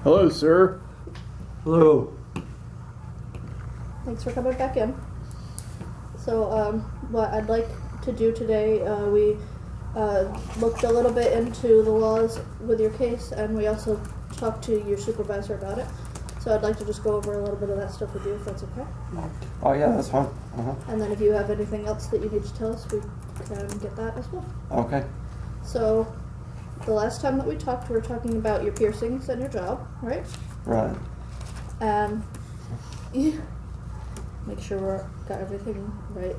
Hello, sir. Hello. Thanks for coming back in. So, what I'd like to do today, we looked a little bit into the laws with your case, and we also talked to your supervisor about it. So I'd like to just go over a little bit of that stuff with you, if that's okay. Oh yeah, that's fine. And then if you have anything else that you need to tell us, we can get that as well. Okay. So, the last time that we talked, we were talking about your piercings and your job, right? Right. And you make sure we got everything right.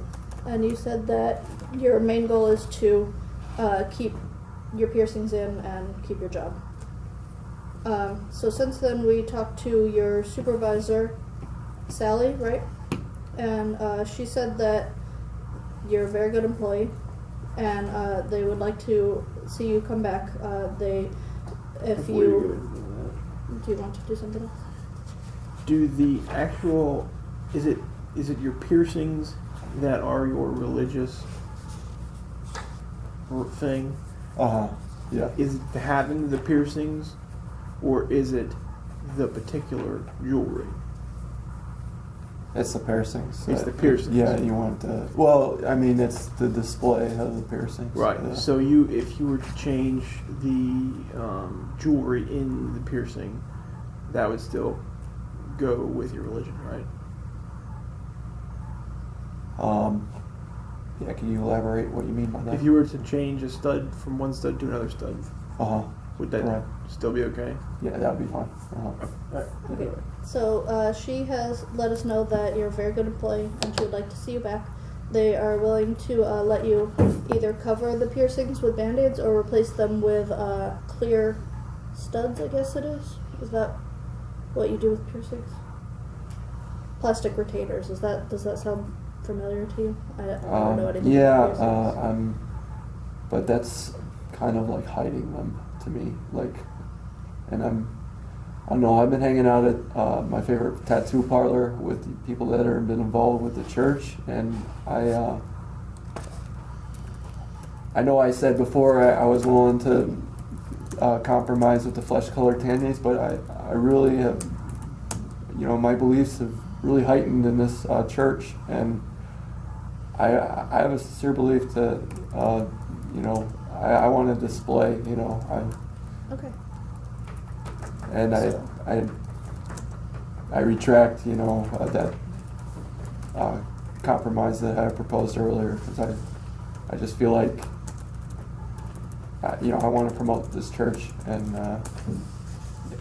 And you said that your main goal is to keep your piercings in and keep your job. So since then, we talked to your supervisor, Sally, right? And she said that you're a very good employee, and they would like to see you come back. Do you want to do something else? Do the actual is it your piercings that are your religious thing? Yeah. Is it having the piercings, or is it the particular jewelry? It's the piercings. It's the piercings. Yeah, you want the. Well, I mean, it's the display of the piercings. Right. Yeah. So if you were to change the jewelry in the piercing, that would still go with your religion, right? Yeah. Can you elaborate what you mean by that? If you were to change a stud from one stud to another stud, would that Right. still be okay? Yeah, that would be fine. Okay. So she has let us know that you're a very good employee, and she would like to see you back. They are willing to let you either cover the piercings with band-aids or replace them with clear studs, I guess it is. Is that what you do with piercings? Plastic retainers. Does that sound familiar to you? I don't know anything about piercings. But that's kind of like hiding them to me. Like, and I don't know, I've been hanging out at my favorite tattoo parlor with the people that have been involved with the church, and I know I said before I was willing to compromise with the flesh-colored tannies, but I really have, my beliefs have really heightened in this church, and I have a sincere belief that, I want to display, Okay. and So- I retract, that compromise that I proposed earlier, because I just feel like, I want to promote this church, and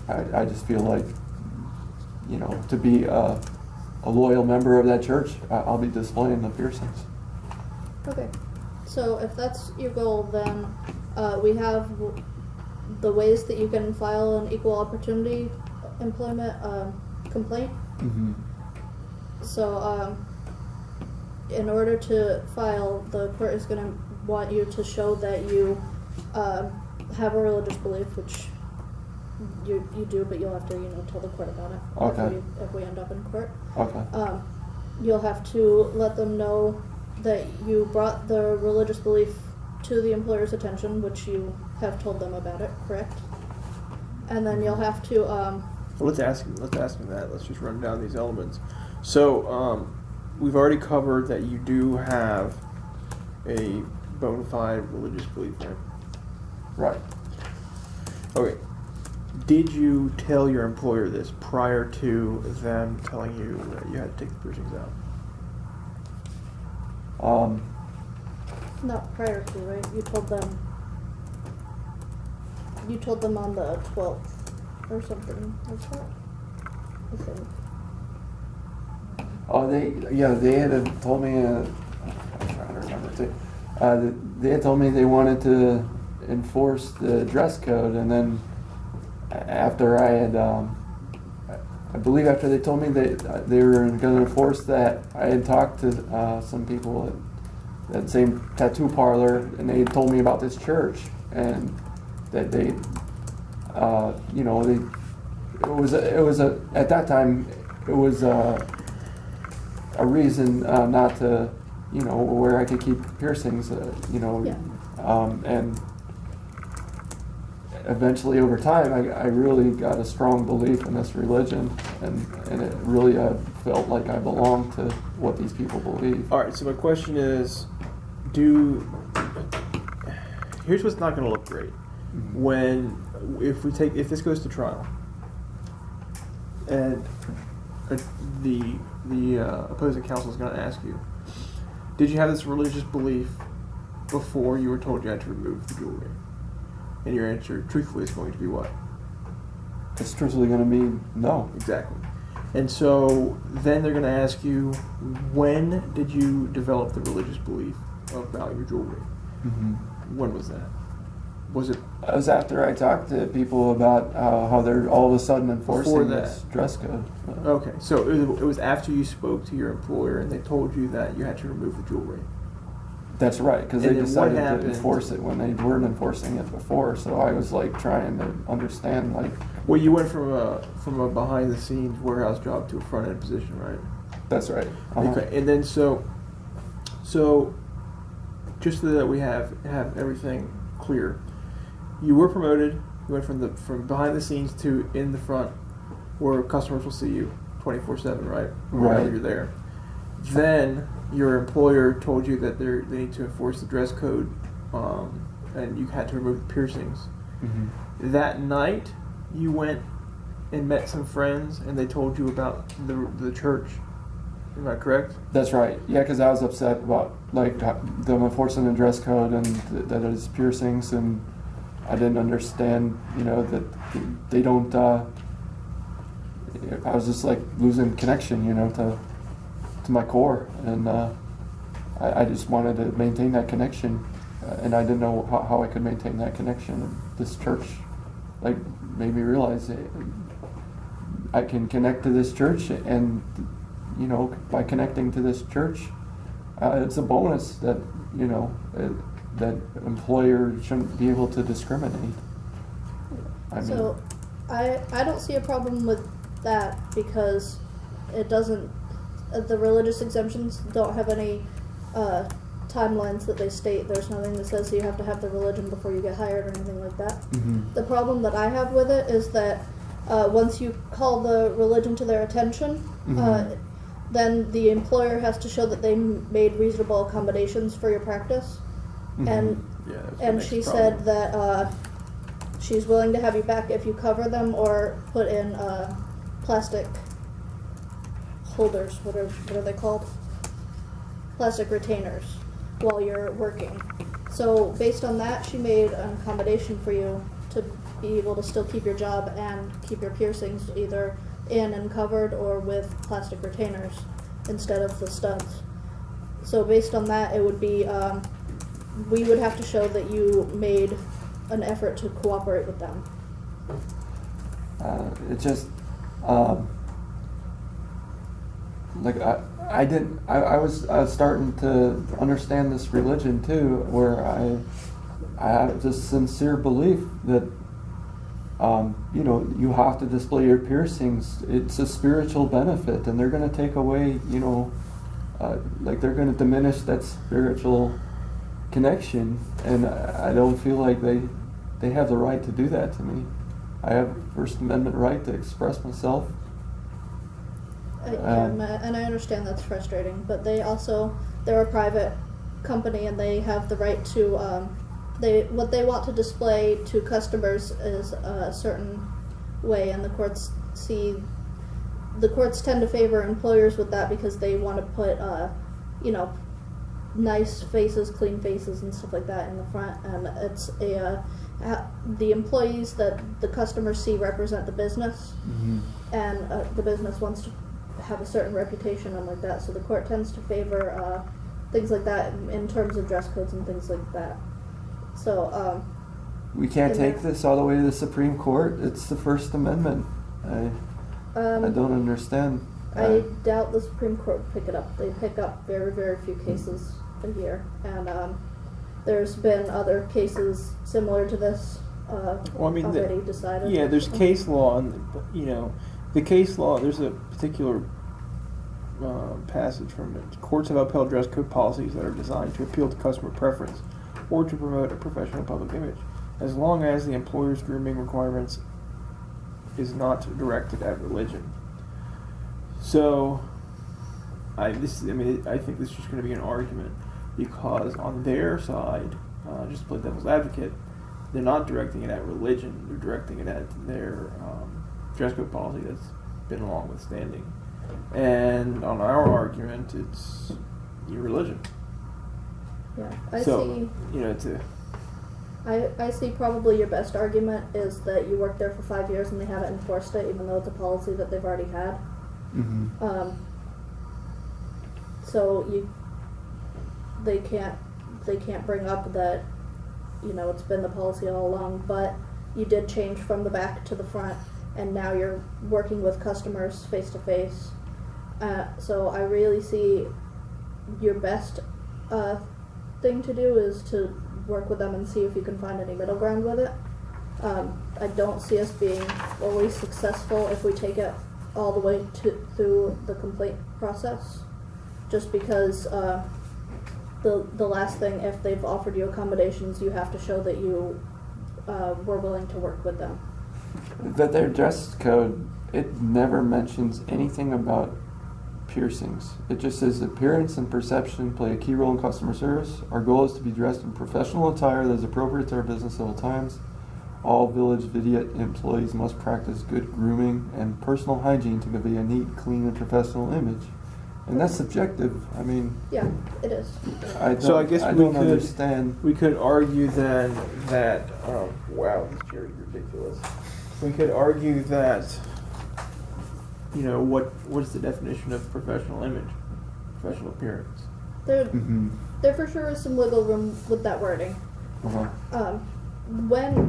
I just feel like, to be a loyal member of that church, I'll be displaying the piercings. Okay. So if that's your goal, then we have the ways that you can file an equal opportunity employment complaint. Mm-hmm. So in order to file, the court is going to want you to show that you have a religious belief, which you do, but you'll have to tell the court about it. Okay. If we end up in court. Okay. You'll have to let them know that you brought the religious belief to the employer's attention, which you have told them about it, correct? And then you'll have to Let's ask him that. Let's just run down these elements. So we've already covered that you do have a bona fide religious belief, right? Right. Okay. Did you tell your employer this prior to them telling you that you had to take the piercings out? not prior to, right? You told them on the 12th or something like that, I think. Oh, they had told me, I'm trying to remember too. They had told me they wanted to enforce the dress code, and then after I had, I believe after they told me they were going to enforce that, I had talked to some people at that same tattoo parlor, and they had told me about this church, and that they, it was at that time it was a reason not to, where I could keep piercings, Yeah. And eventually over time, I really got a strong belief in this religion, and it really felt like I belonged to what these people believe. All right. So my question is, here's what's not going to look great if this goes to trial, and the opposing counsel is going to ask you, did you have this religious belief before you were told you had to remove the jewelry? And your answer, truthfully, is going to be what? It's truthfully going to be no. Exactly. And so then they're going to ask you, when did you develop the religious belief about your jewelry? Mm-hmm. When was that? Was it It was after I talked to people about how they're all of a sudden enforcing this dress code. okay? So it was after you spoke to your employer and they told you that you had to remove the jewelry. That's right, because they And then what decided to happened? enforce it when they weren't enforcing it before. So I was like trying to understand, like, Well, you went from a behind the scenes warehouse job to a front end position, right? that's right. Uh-huh. Okay, and then so just so that we have everything clear, you were promoted. You went from behind the scenes to in the front, where customers will see you 24/7, right? Whenever Right. you're there. Then your employer told you that they need to enforce the dress code, and you had to remove the piercings. Mm-hmm. That night, you went and met some friends, and they told you about the church. Am I correct? That's right. Yeah, because I was upset about like them enforcing the dress code and that it's piercings, and I didn't understand, that they don't. I was just like losing connection, to my core, and I just wanted to maintain that connection, and I didn't know how I could maintain that connection. And this church, like, made me realize that I can connect to this church, and by connecting to this church, it's a bonus that that employer shouldn't be able to discriminate. So, I don't see a problem with that because it doesn't. The religious exemptions don't have any timelines that they state. There's nothing that says you have to have the religion before you get hired or anything like that. Mm-hmm. The problem that I have with it is that once you call the religion to their attention, Mhm. then the employer has to show that they made reasonable accommodations for your practice. Mhm. And Yeah. That's the and next she problem. said that she's willing to have you back if you cover them or put in plastic holders. What are they called? Plastic retainers while you're working. So based on that, she made an accommodation for you to be able to still keep your job and keep your piercings either in and covered or with plastic retainers instead of the studs. So based on that, it would be we would have to show that you made an effort to cooperate with them. It just like I was starting to understand this religion too, where I have this sincere belief that you have to display your piercings. It's a spiritual benefit, and they're going to take away, like they're going to diminish that spiritual connection, and I don't feel like they have the right to do that to me. I have a First Amendment right to express myself. And I understand that's frustrating, but they're a private company and they have the right to what they want to display to customers is a certain way, and the courts tend to favor employers with that because they want to put nice faces, clean faces, and stuff like that in the front, and it's the employees that the customers see represent the business, Mm-hmm. and the business wants to have a certain reputation and like that, so the court tends to favor things like that in terms of dress codes and things like that. So We can't And take that- this all the way to the Supreme Court. It's the First Amendment. I don't understand. I doubt the Supreme Court would pick it up. They pick up very, very few cases a year, and there's been other cases similar to this Well, I mean, already decided. Yeah, there's case law, and the case law. There's a particular passage from it. Courts have upheld dress code policies that are designed to appeal to customer preference or to promote a professional public image. as long as the employer's grooming requirements is not directed at religion. So, I think this is just going to be an argument because on their side, just to play devil's advocate, they're not directing it at religion. They're directing it at their dress code policy that's been long withstanding. And on our argument, it's your religion. Yeah, I see probably your best argument is that you worked there for 5 years and they haven't enforced it, even though it's a policy that they've already had. Mm-hmm. So they can't bring up that, it's been the policy all along, but you did change from the back to the front, and now you're working with customers face to face. So I really see your best thing to do is to work with them and see if you can find any middle ground with it. I don't see us being always successful if we take it all the way through the complaint process, just because the last thing, if they've offered you accommodations, you have to show that you were willing to work with them. That their dress code, it never mentions anything about piercings. It just says appearance and perception play a key role in customer service. Our goal is to be dressed in professional attire that is appropriate to our business at all times. All Village Vidiot employees must practice good grooming and personal hygiene to convey a neat, clean, and professional image. And that's subjective. I mean, Yeah, it is. I don't, So I guess I we don't could- understand. We could argue then that, wow, this chair is ridiculous. We could argue that, what is the definition of professional image, professional appearance? There Mm-hmm. for sure is some wiggle room with that wording. Uh-huh.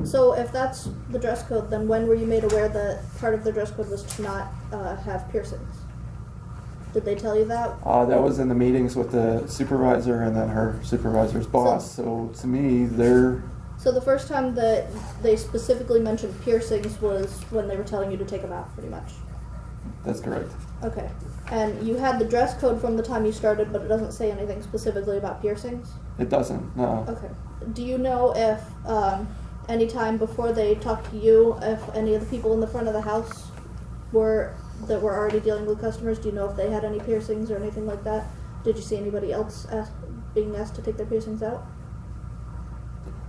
So if that's the dress code, then when were you made aware that part of the dress code was to not have piercings? Did they tell you that? That was in the meetings with the supervisor and then her supervisor's boss. So to me, they're So the first time that they specifically mentioned piercings was when they were telling you to take them out, pretty much. that's correct. Okay. And you had the dress code from the time you started, but it doesn't say anything specifically about piercings? It doesn't. No. Okay. Do you know if any time before they talked to you, if any of the people in the front of the house were already dealing with customers, do you know if they had any piercings or anything like that? Did you see anybody else being asked to take their piercings out?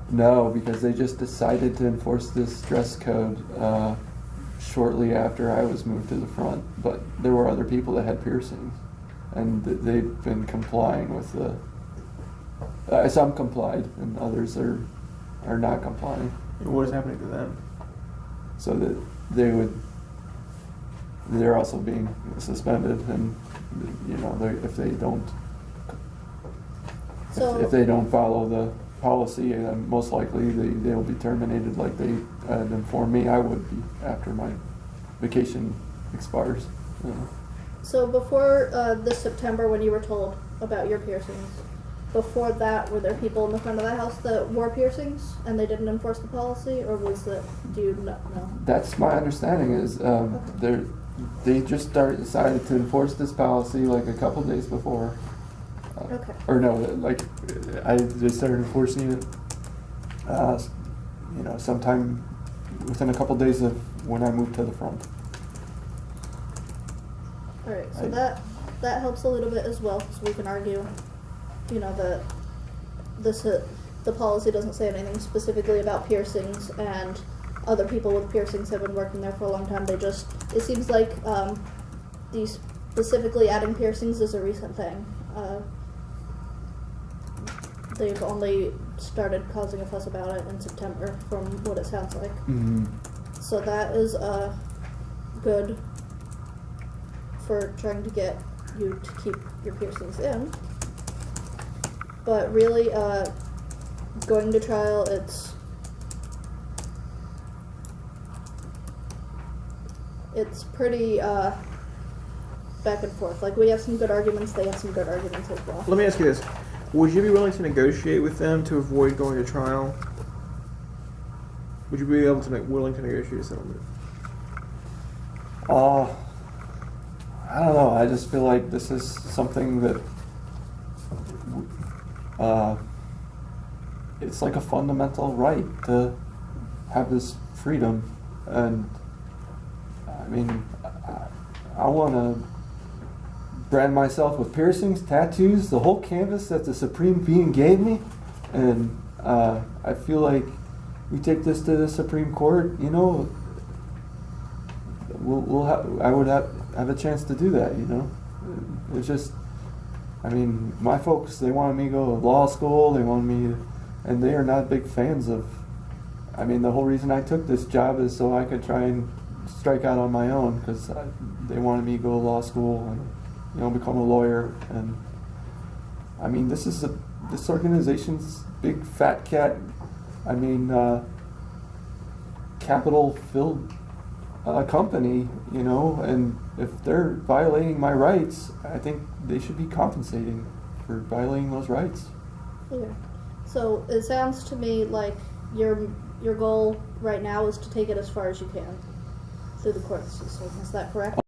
No, because they just decided to enforce this dress code shortly after I was moved to the front. But there were other people that had piercings, and they've been complying with the. Some complied, and others are not complying. And what is happening to them? So that they're also being suspended, and if they don't. So If they don't follow the policy, most likely they'll be terminated like they had informed me I would be after my vacation expires. So before this September, when you were told about your piercings, before that, were there people in the front of the house that wore piercings and they didn't enforce the policy, or was it? Do you know? That's my understanding is they just decided to enforce this policy like a couple days before. Okay. Or no, like they started enforcing it. Sometime within a couple days of when I moved to the front. All right. So that helps a little bit as well, so we can argue, that the policy doesn't say anything specifically about piercings, and other people with piercings have been working there for a long time. It seems like these specifically adding piercings is a recent thing. They've only started causing a fuss about it in September, from what it sounds like. Mm-hmm. So that is good for trying to get you to keep your piercings in. But really, going to trial, it's pretty back and forth. Like, we have some good arguments, they have some good arguments as well. Let me ask you this. Would you be willing to negotiate with them to avoid going to trial? Would you be willing to negotiate a settlement? I don't know. I just feel like this is something that it's like a fundamental right to have this freedom, and I mean, I want to brand myself with piercings, tattoos, the whole canvas that the Supreme Being gave me, and I feel like we take this to the Supreme Court, you know, I would have a chance to do that, you know. It's just, I mean, my folks, they wanted me to go to law school, they wanted me to, and they are not big fans of, I mean, the whole reason I took this job is so I could try and strike out on my own, because they wanted me to go to law school and, you know, become a lawyer. And I mean, this organization's big fat cat, I mean, capital-filled company, you know, and if they're violating my rights, I think they should be compensating for violating those rights. Okay. So it sounds to me like your goal right now is to take it as far as you can through the court system. Is that correct?